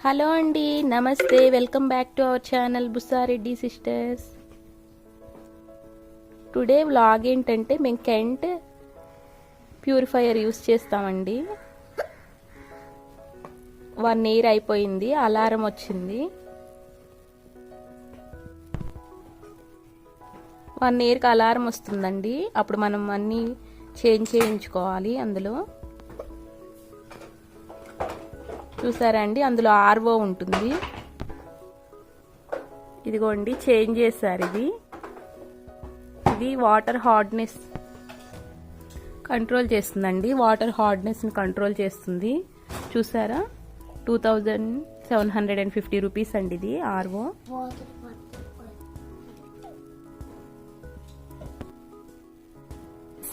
Hello అండి, నమస్తే. Welcome back to our channel Bussareddy sisters. Today vlog ఏంటంటే మేము కెంట్ ప్యూరిఫైయర్ యూస్ చేస్తామండి. 1 year అయిపోయింది. అలారం వచ్చింది. 1 yearకి అలారం వస్తుందండి. అప్పుడు మనం అన్నీ చేంజ్ చేయించుకోవాలి. అందులో చూసారా అండి, అందులో ఆర్ఓ ఉంటుంది. ఇదిగోండి, చేంజ్ చేశారు. ఇది వాటర్ హార్డ్నెస్ కంట్రోల్ చేస్తుందండి. వాటర్ హార్డ్నెస్ని కంట్రోల్ చేస్తుంది. చూసారా, 2750 రూపీస్ అండి ఇది ఆర్ఓ.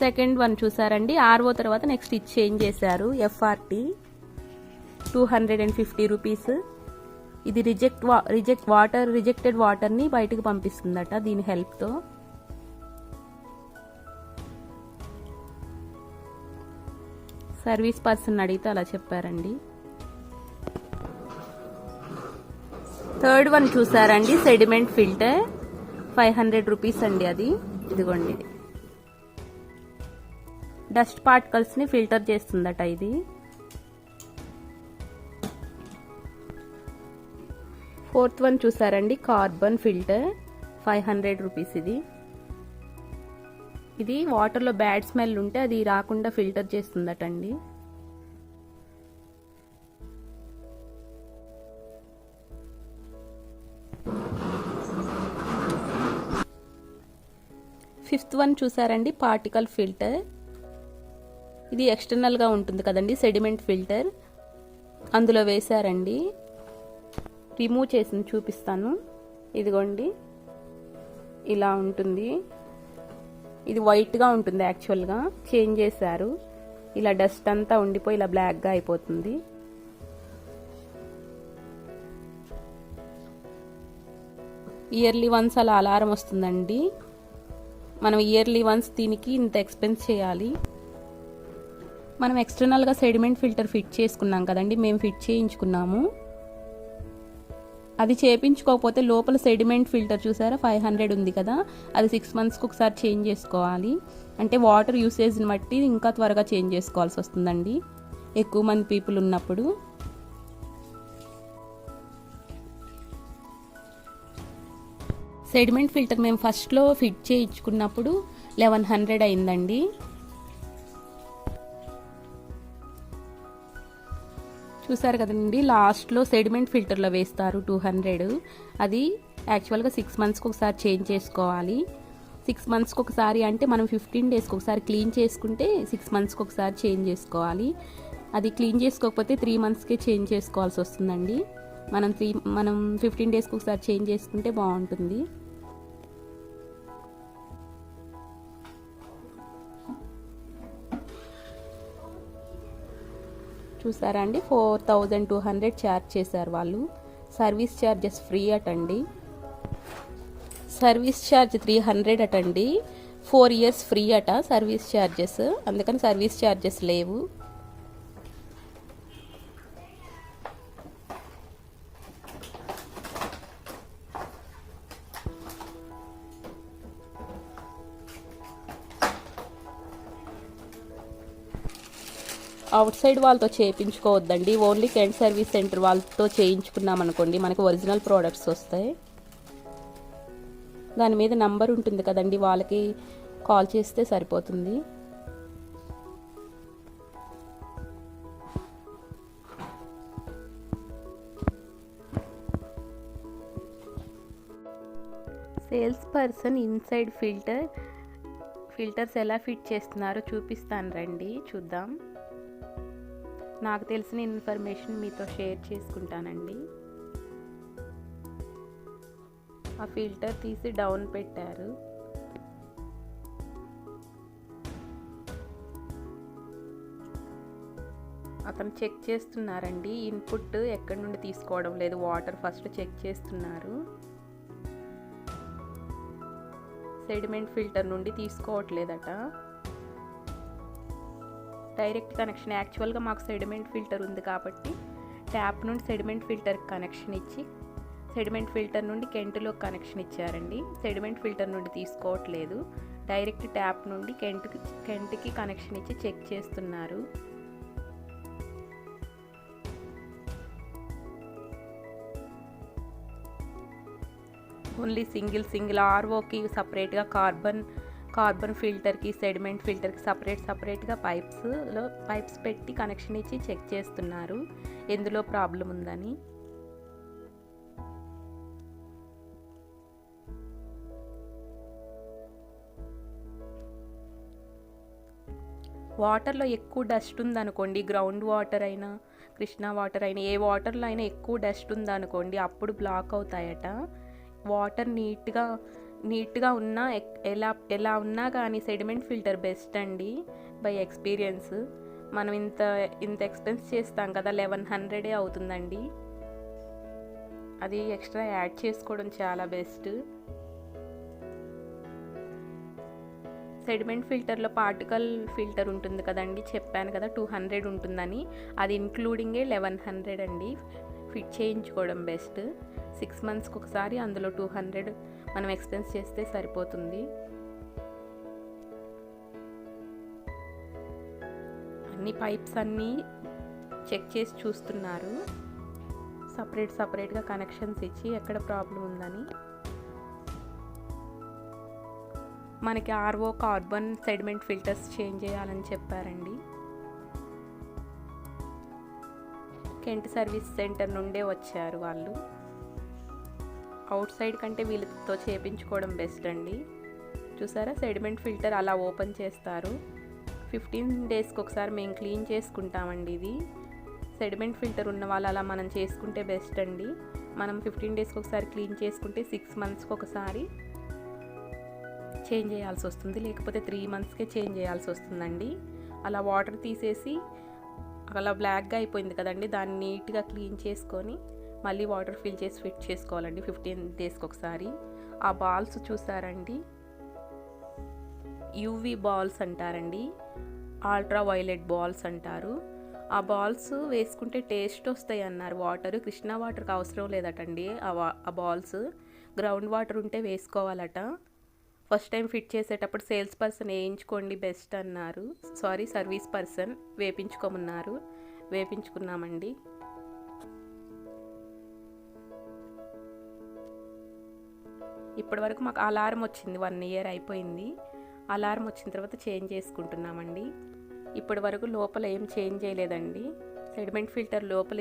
సెకండ్ వన్ చూసారండి, ఆర్ఓ తర్వాత నెక్స్ట్ ఇది చేంజ్ చేశారు. FRT 250 rupees. ఇది రిజెక్టెడ్ వాటర్ని బయటకు పంపిస్తుందట దీని హెల్ప్తో. సర్వీస్ పర్సన్ అడిగితే అలా చెప్పారండి. థర్డ్ వన్ చూసారండి, సెడిమెంట్ ఫిల్టర్ 500 రూపీస్ అండి అది. ఇదిగోండి, డస్ట్ పార్టికల్స్ని ఫిల్టర్ చేస్తుందట ఇది. ఫోర్త్ వన్ చూసారండి, కార్బన్ ఫిల్టర్ 500 రూపీస్. ఇది వాటర్లో బ్యాడ్ స్మెల్ ఉంటే అది రాకుండా ఫిల్టర్ చేస్తుందటండి. ఫిఫ్త్ వన్ చూసారండి, పార్టికల్ ఫిల్టర్. ఇది ఎక్స్టర్నల్గా ఉంటుంది కదండి, సెడిమెంట్ ఫిల్టర్. అందులో వేశారండి. రిమూవ్ చేసి చూపిస్తాను. ఇదిగోండి, ఇలా ఉంటుంది. ఇది వైట్గా ఉంటుంది, యాక్చువల్గా చేంజ్ చేశారు. ఇలా డస్ట్ అంతా ఉండిపోయి ఇలా బ్లాక్గా అయిపోతుంది. ఇయర్లీ వన్స్ అలా అలారం వస్తుందండి. మనం ఇయర్లీ వన్స్ దీనికి ఇంత ఎక్స్పెన్స్ చేయాలి. మనం ఎక్స్టర్నల్గా సెడిమెంట్ ఫిల్టర్ ఫిట్ చేసుకున్నాం కదండి, మేము ఫిట్ చేయించుకున్నాము. అది చేయించుకోకపోతే లోపల సెడిమెంట్ ఫిల్టర్ చూసారా 500 ఉంది కదా, అది 6 monthsకి ఒకసారి చేంజ్ చేసుకోవాలి. అంటే వాటర్ యూసేజ్ని బట్టి ఇంకా త్వరగా చేంజ్ చేసుకోవాల్సి వస్తుందండి, ఎక్కువ మంది పీపుల్ ఉన్నప్పుడు. సెడిమెంట్ ఫిల్టర్ మేము ఫస్ట్లో ఫిట్ చేయించుకున్నప్పుడు 1100 అయిందండి. చూసారు కదండి, లాస్ట్లో సెడిమెంట్ ఫిల్టర్లో వేస్తారు 200. అది యాక్చువల్గా 6 monthsకి ఒకసారి చేంజ్ చేసుకోవాలి. 6 monthsకి ఒకసారి అంటే మనం 15 daysకి ఒకసారి క్లీన్ చేసుకుంటే 6 monthsకి ఒకసారి చేంజ్ చేసుకోవాలి. అది క్లీన్ చేసుకోకపోతే 3 monthsకే చేంజ్ చేసుకోవాల్సి వస్తుందండి. మనం 15 daysకి ఒకసారి చేంజ్ చేసుకుంటే బాగుంటుంది. చూసారా అండి, 4200 ఛార్జ్ చేశారు వాళ్ళు. సర్వీస్ ఛార్జెస్ ఫ్రీ అటండి. సర్వీస్ ఛార్జ్ 300 అటండి. 4 years ఫ్రీ అట సర్వీస్ ఛార్జెస్, అందుకని సర్వీస్ ఛార్జెస్ లేవు. అవుట్ సైడ్ వాళ్ళతో చేయించుకోవద్దండి. ఓన్లీ కెంట్ సర్వీస్ సెంటర్ వాళ్ళతో చేయించుకున్నాం అనుకోండి, మనకు ఒరిజినల్ ప్రోడక్ట్స్ వస్తాయి. దాని మీద నంబర్ ఉంటుంది కదండి, వాళ్ళకి కాల్ చేస్తే సరిపోతుంది. సేల్స్ పర్సన్ ఇన్సైడ్ ఫిల్టర్స్ ఎలా ఫిట్ చేస్తున్నారో చూపిస్తాను రండి, చూద్దాం. నాకు తెలిసిన ఇన్ఫర్మేషన్ మీతో షేర్ చేసుకుంటానండి. ఆ ఫిల్టర్ తీసి డౌన్ పెట్టారు. అతను చెక్ చేస్తున్నారండి, ఇన్పుట్ ఎక్కడి నుండి తీసుకోవడం లేదు, వాటర్ ఫస్ట్ చెక్ చేస్తున్నారు. సెడిమెంట్ ఫిల్టర్ నుండి తీసుకోవట్లేదట. Direct connection. యాక్చువల్గా మాకు సెడిమెంట్ ఫిల్టర్ ఉంది కాబట్టి ట్యాప్ నుండి సెడిమెంట్ ఫిల్టర్ కనెక్షన్ ఇచ్చి సెడిమెంట్ ఫిల్టర్ నుండి కెంటులో కనెక్షన్ ఇచ్చారండి. సెడిమెంట్ ఫిల్టర్ నుండి తీసుకోవట్లేదు, డైరెక్ట్ ట్యాప్ నుండి కెంట్కి కనెక్షన్ ఇచ్చి చెక్ చేస్తున్నారు. ఓన్లీ సింగిల్ ఆర్ఓకి సపరేట్గా కార్బన్ ఫిల్టర్కి సెడిమెంట్ ఫిల్టర్కి సపరేట్గా పైప్స్ పెట్టి కనెక్షన్ ఇచ్చి చెక్ చేస్తున్నారు ఎందులో ప్రాబ్లం ఉందని. వాటర్లో ఎక్కువ డస్ట్ ఉందనుకోండి, గ్రౌండ్ వాటర్ అయినా కృష్ణా వాటర్ అయినా ఏ వాటర్లో అయినా ఎక్కువ డస్ట్ ఉందనుకోండి అప్పుడు బ్లాక్ అవుతాయట. వాటర్ నీట్గా ఉన్నా ఎలా ఉన్నా కానీ సెడిమెంట్ ఫిల్టర్ బెస్ట్ అండి బై ఎక్స్పీరియన్స్. మనం ఇంత ఎక్స్పెన్స్ చేస్తాం కదా, 1100 అవుతుందండి. అది ఎక్స్ట్రా యాడ్ చేసుకోవడం చాలా బెస్ట్. సెడిమెంట్ ఫిల్టర్లో పార్టికల్ ఫిల్టర్ ఉంటుంది కదండి, చెప్పాను కదా 200 ఉంటుందని, అది ఇంక్లూడింగే 1100 అండి. ఫిట్ చేయించుకోవడం బెస్ట్. 6 మంత్స్కి ఒకసారి అందులో 200 మనం ఎక్స్పెన్స్ చేస్తే సరిపోతుంది. అన్ని పైప్స్ అన్నీ చెక్ చేసి చూస్తున్నారు, సపరేట్గా కనెక్షన్స్ ఇచ్చి ఎక్కడ ప్రాబ్లం ఉందని. మనకి RO carbon sediment filters change చేయాలని చెప్పారండి. కెంట్ సర్వీస్ సెంటర్ నుండే వచ్చారు వాళ్ళు. అవుట్ సైడ్ కంటే వీళ్ళతో చేయించుకోవడం బెస్ట్ అండి. చూసారా, సెడిమెంట్ ఫిల్టర్ అలా ఓపెన్ చేస్తారు. 15 డేస్కి ఒకసారి మేము క్లీన్ చేసుకుంటామండి. ఇది సెడిమెంట్ ఫిల్టర్ ఉన్న వాళ్ళు అలా మనం చేసుకుంటే బెస్ట్ అండి. మనం 15 డేస్కి ఒకసారి క్లీన్ చేసుకుంటే 6 మంత్స్కి ఒకసారి చేంజ్ చేయాల్సి వస్తుంది, లేకపోతే 3 మంత్స్కే చేంజ్ చేయాల్సి వస్తుందండి. అలా వాటర్ తీసేసి అలా బ్లాక్గా అయిపోయింది కదండి, దాన్ని నీట్గా క్లీన్ చేసుకొని మళ్ళీ వాటర్ ఫిల్ చేసి ఫిట్ చేసుకోవాలండి 15 డేస్కి ఒకసారి. ఆ బాల్స్ చూసారండి, యూవీ బాల్స్ అంటారండి, అల్ట్రా వైలెట్ బాల్స్ అంటారు. ఆ బాల్స్ వేసుకుంటే టేస్ట్ వస్తాయి అన్నారు. కృష్ణా వాటర్కి అవసరం లేదటండి ఆ బాల్స్. గ్రౌండ్ వాటర్ ఉంటే వేసుకోవాలట. ఫస్ట్ టైం ఫిట్ చేసేటప్పుడు సేల్స్ పర్సన్ వేయించుకోండి బెస్ట్ అన్నారు. సర్వీస్ పర్సన్ వేయించుకోమన్నారు. వేయించుకున్నామండి. ఇప్పటి వరకు మాకు అలారం వచ్చింది, 1 ఇయర్ అయిపోయింది. అలారం వచ్చిన తర్వాత చేంజ్ చేసుకుంటున్నామండి. ఇప్పటి వరకు లోపల ఏం చేంజ్ చేయలేదండి. సెడిమెంట్ ఫిల్టర్ లోపల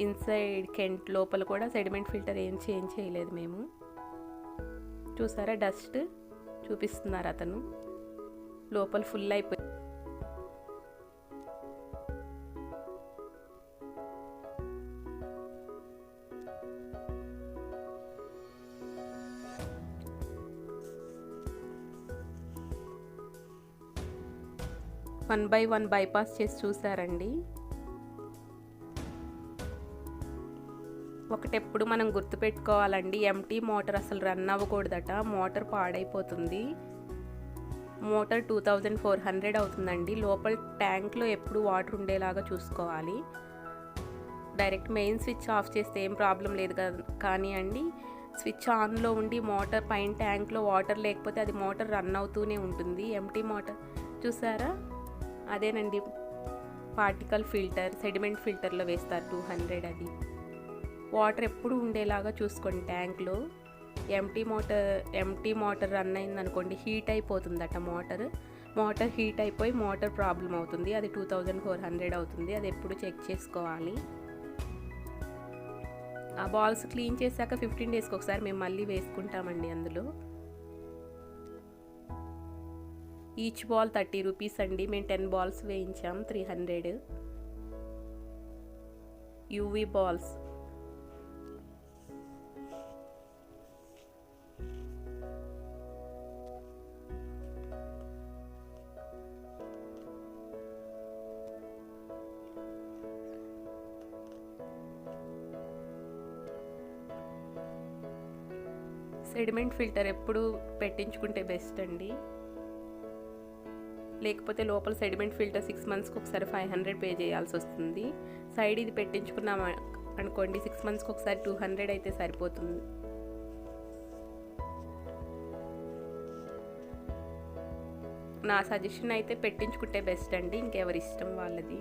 ఇన్సైడ్ కెంట్ లోపల కూడా సెడిమెంట్ ఫిల్టర్ ఏం చేంజ్ చేయలేదు మేము. చూసారా, డస్ట్ చూపిస్తున్నారు అతను, లోపల ఫుల్ అయిపోయి. వన్ బై వన్ బైపాస్ చేసి చూసారండి. ఒకటెప్పుడు మనం గుర్తుపెట్టుకోవాలండి, ఎంటీ మోటార్ అసలు రన్ అవ్వకూడదట, మోటార్ పాడైపోతుంది. మోటార్ 2400 అవుతుందండి. లోపల ట్యాంక్లో ఎప్పుడు వాటర్ ఉండేలాగా చూసుకోవాలి. డైరెక్ట్ మెయిన్ స్విచ్ ఆఫ్ చేస్తే ఏం ప్రాబ్లం లేదు కానీ అండి, స్విచ్ ఆన్లో ఉండి మోటార్ పైన ట్యాంక్లో వాటర్ లేకపోతే అది మోటార్ రన్ అవుతూనే ఉంటుంది. ఎంటీ మోటార్ చూసారా, అదేనండి పార్టికల్ ఫిల్టర్, సెడిమెంట్ ఫిల్టర్లో వేస్తారు 200. అది వాటర్ ఎప్పుడు ఉండేలాగా చూసుకోండి ట్యాంక్లో. ఎంటీ మోటార్ రన్ అయిందనుకోండి, హీట్ అయిపోతుందట మోటార్ హీట్ అయిపోయి మోటార్ ప్రాబ్లం అవుతుంది. అది 2400 అవుతుంది. అది ఎప్పుడు చెక్ చేసుకోవాలి. ఆ బాల్స్ క్లీన్ చేశాక 15 డేస్కి ఒకసారి మేము మళ్ళీ వేసుకుంటామండి. అందులో ఈచ్ బాల్ 30 రూపీస్ అండి. మేము 10 బాల్స్ వేయించాం, 300. UV balls. సెడిమెంట్ ఫిల్టర్ ఎప్పుడు పెట్టించుకుంటే బెస్ట్ అండి. లేకపోతే లోపల సెడిమెంట్ ఫిల్టర్ 6 మంత్స్కి ఒకసారి 500 పే చేయాల్సి వస్తుంది. సైడ్ ఇది పెట్టించుకున్నాం అనుకోండి 6 మంత్స్కి ఒకసారి 200 అయితే సరిపోతుంది. నా సజెషన్ అయితే పెట్టించుకుంటే బెస్ట్ అండి, ఇంకెవరి ఇష్టం వాళ్ళది.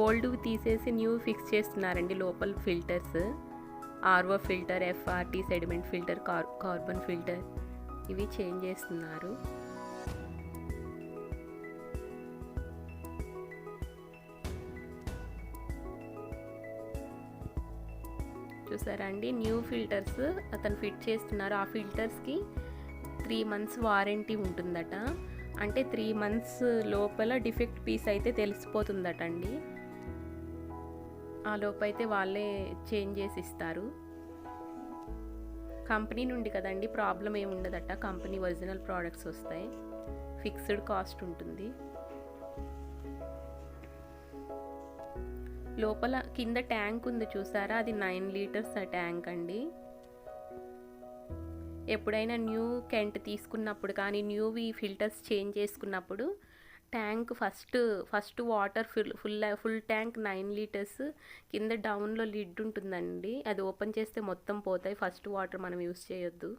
ఓల్డ్ తీసేసి న్యూ ఫిక్స్ చేస్తున్నారండి లోపల filters. RO filter, FRT sediment filter, carbon filter ఇవి చేంజ్ చేస్తున్నారు. చూసారా అండి, న్యూ ఫిల్టర్స్ అతను ఫిట్ చేస్తున్నారు. ఆ ఫిల్టర్స్కి 3 months వారంటీ ఉంటుందట. అంటే 3 months లోపల డిఫెక్ట్ పీస్ అయితే తెలిసిపోతుందట అండి. ఆ లోపైతే వాళ్ళే చేంజ్ చేసి ఇస్తారు. కంపెనీ నుండి కదండి, ప్రాబ్లం ఏమి ఉండదట. కంపెనీ ఒరిజినల్ ప్రోడక్ట్స్ వస్తాయి, ఫిక్స్డ్ కాస్ట్ ఉంటుంది. లోపల కింద ట్యాంక్ ఉంది చూసారా, అది 9 liters ట్యాంక్ అండి. ఎప్పుడైనా న్యూ కెంట్ తీసుకున్నప్పుడు కానీ న్యూవి ఫిల్టర్స్ చేంజ్ చేసుకున్నప్పుడు tank first water full tank 9 liters కింద డౌన్లో లిడ్ ఉంటుందండి, అది ఓపెన్ చేస్తే మొత్తం పోతాయి. ఫస్ట్ వాటర్ మనం యూస్ చేయొద్దు.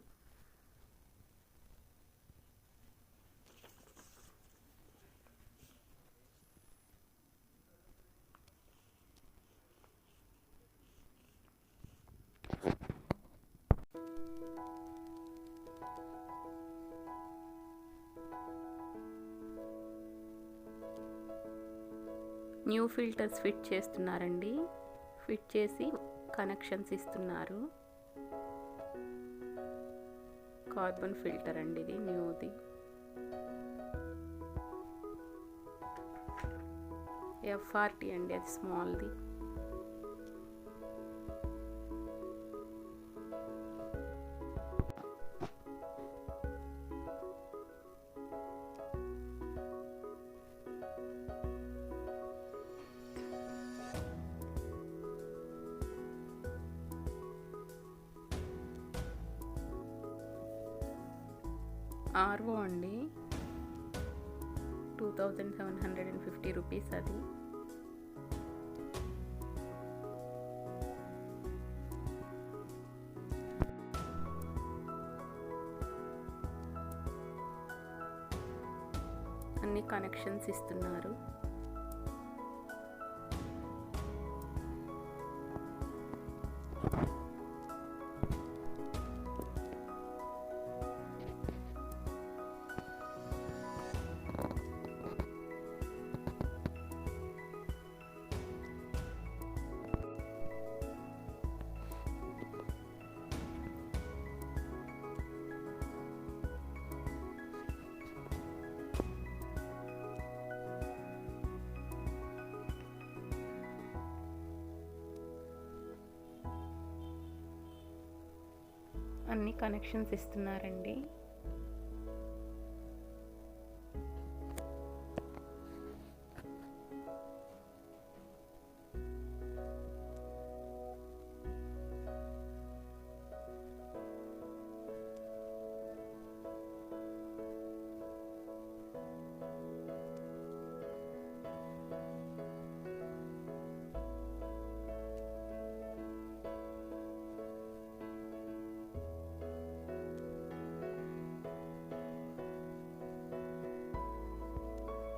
న్యూ ఫిల్టర్స్ ఫిట్ చేస్తున్నారండి, ఫిట్ చేసి కనెక్షన్స్ ఇస్తున్నారు. కార్బన్ ఫిల్టర్ అండి ఇది న్యూది. ఎఫ్ఆర్టీ అండి అది స్మాల్ది. ఆర్ఓ అండి 2750 రూపీస్ అది. అన్ని కనెక్షన్స్ ఇస్తున్నారు. అన్ని కనెక్షన్స్ ఇస్తున్నారండి.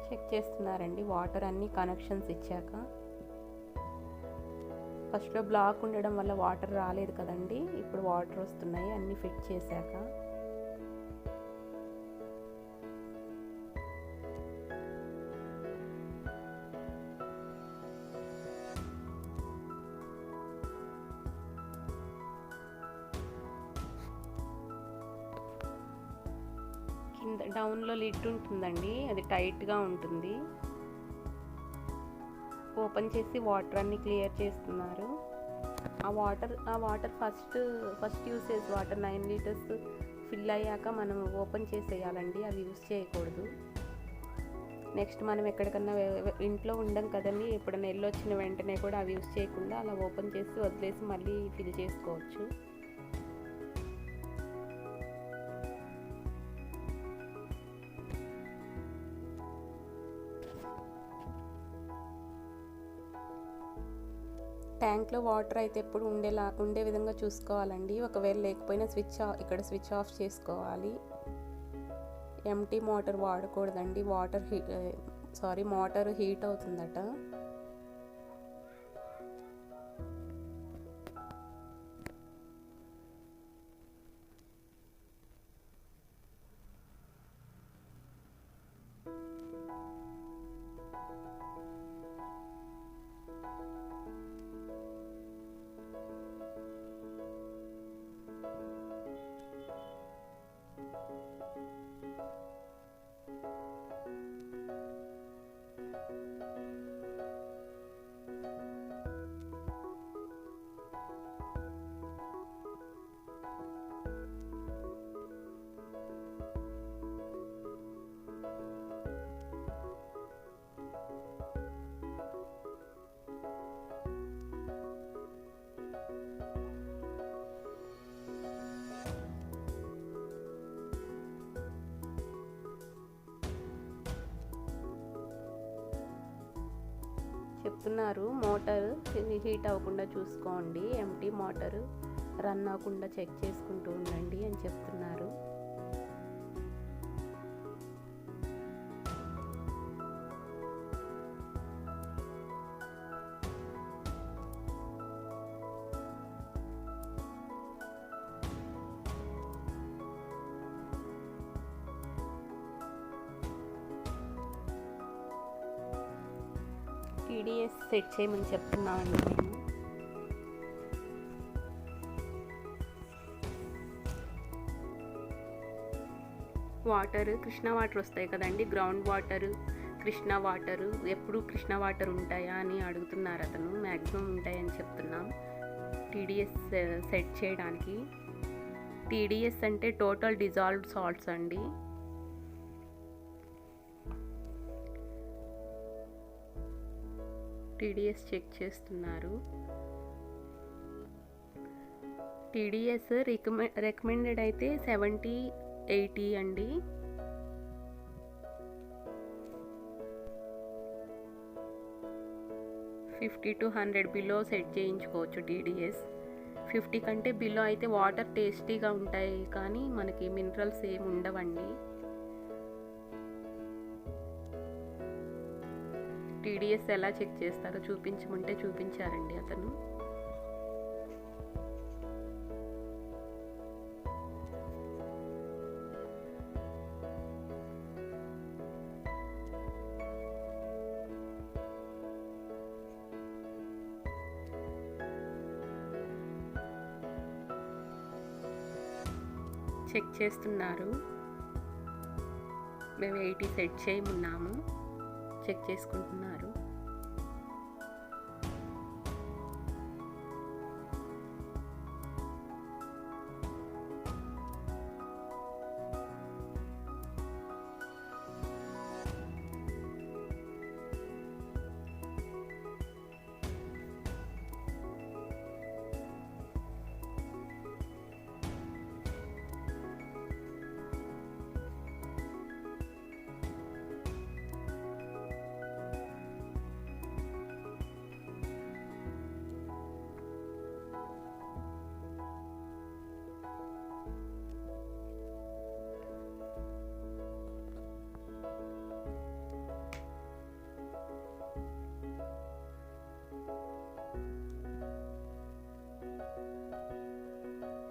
చెక్ చేస్తున్నారండి వాటర్ అన్ని కనెక్షన్స్ ఇచ్చాక. ఫస్ట్లో బ్లాక్ ఉండడం వల్ల వాటర్ రాలేదు కదండి, ఇప్పుడు వాటర్ వస్తున్నాయి అన్ని ఫిట్ చేశాక. కింద డౌన్లో లిడ్ ఉంటుందండి, అది టైట్గా ఉంటుంది. ఓపెన్ చేసి వాటర్ అన్ని క్లియర్ చేస్తున్నారు. ఆ water first usage water 9 liters fill అయ్యాక మనం ఓపెన్ చేసేయాలండి, అవి యూస్ చేయకూడదు. నెక్స్ట్ మనం ఎక్కడికన్నా ఇంట్లో ఉండం కదండి, ఎప్పుడైనా వెళ్ళొచ్చిన వెంటనే కూడా అవి యూస్ చేయకుండా అలా ఓపెన్ చేసి వదిలేసి మళ్ళీ ఫిల్ చేసుకోవచ్చు. ట్యాంక్లో వాటర్ అయితే ఎప్పుడు ఉండే విధంగా చూసుకోవాలండి. ఒకవేళ లేకపోయినా ఇక్కడ స్విచ్ ఆఫ్ చేసుకోవాలి. ఎంటీ మోటార్ వాడకూడదండి, మోటార్ హీట్ అవుతుందట. చెప్తున్నారు మోటార్ హీట్ అవ్వకుండా చూసుకోండి, ఎంటీ మోటార్ రన్ అవ్వకుండా చెక్ చేసుకుంటూ ఉండండి అని చెప్తున్నారు. టీడీఎస్ సెట్ చేయమని చెప్తున్నామండి మేము. కృష్ణా వాటర్ వస్తాయి కదండి, గ్రౌండ్ వాటర్, కృష్ణా వాటర్, ఎప్పుడు కృష్ణా వాటర్ ఉంటాయా అని అడుగుతున్నారు అతను. మ్యాక్సిమం ఉంటాయని చెప్తున్నాం టీడీఎస్ సెట్ చేయడానికి. టీడీఎస్ అంటే టోటల్ డిజాల్వ్డ్ సాల్ట్స్ అండి. టీడీఎస్ చెక్ చేస్తున్నారు. టీడీఎస్ రికమెండెడ్ అయితే 70-80 అండి. $50 to $100 బిలో సెట్ చేయించుకోవచ్చు టీడీఎస్. 50 కంటే బిలో అయితే వాటర్ టేస్టీగా ఉంటాయి కానీ మనకి మినరల్స్ ఏమి ఉండవండి. టీడీఎస్ ఎలా చెక్ చేస్తారో చూపించమంటే చూపించారండి అతను. చెక్ చేస్తున్నారు. మేము 80 సెట్ చేయమన్నాము, చెక్ చేసుకుంటున్నారు.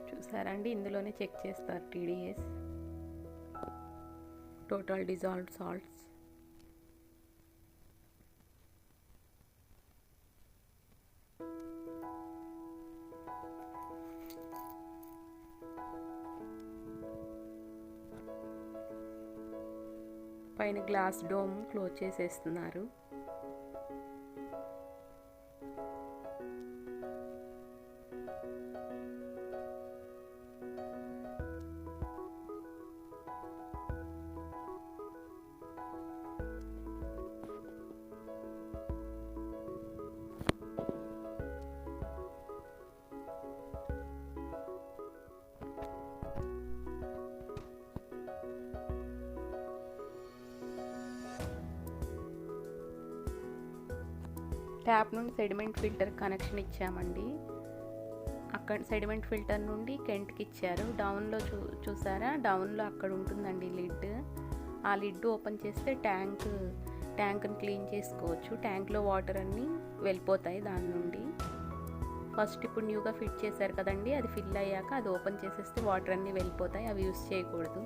చూసారండి, ఇందులోనే చెక్ చేస్తారు టీడీఎస్, టోటల్ డిజాల్వ్డ్ సాల్ట్స్. పైన గ్లాస్ డోమ్ క్లోజ్ చేసేస్తున్నారు. ట్యాప్ నుండి సెడిమెంట్ ఫిల్టర్ కనెక్షన్ ఇచ్చామండి. అక్కడ సెడిమెంట్ ఫిల్టర్ నుండి కెంట్కి ఇచ్చారు. డౌన్లో చూసారా, డౌన్లో అక్కడ ఉంటుందండి లిడ్. ఆ లిడ్ ఓపెన్ చేస్తే ట్యాంక్ని క్లీన్ చేసుకోవచ్చు. ట్యాంక్లో వాటర్ అన్నీ వెళ్ళిపోతాయి దాని నుండి. ఫస్ట్ ఇప్పుడు న్యూగా ఫిట్ చేశారు కదండి, అది ఫిల్ అయ్యాక అది ఓపెన్ చేసేస్తే వాటర్ అన్నీ వెళ్ళిపోతాయి, అవి యూస్ చేయకూడదు.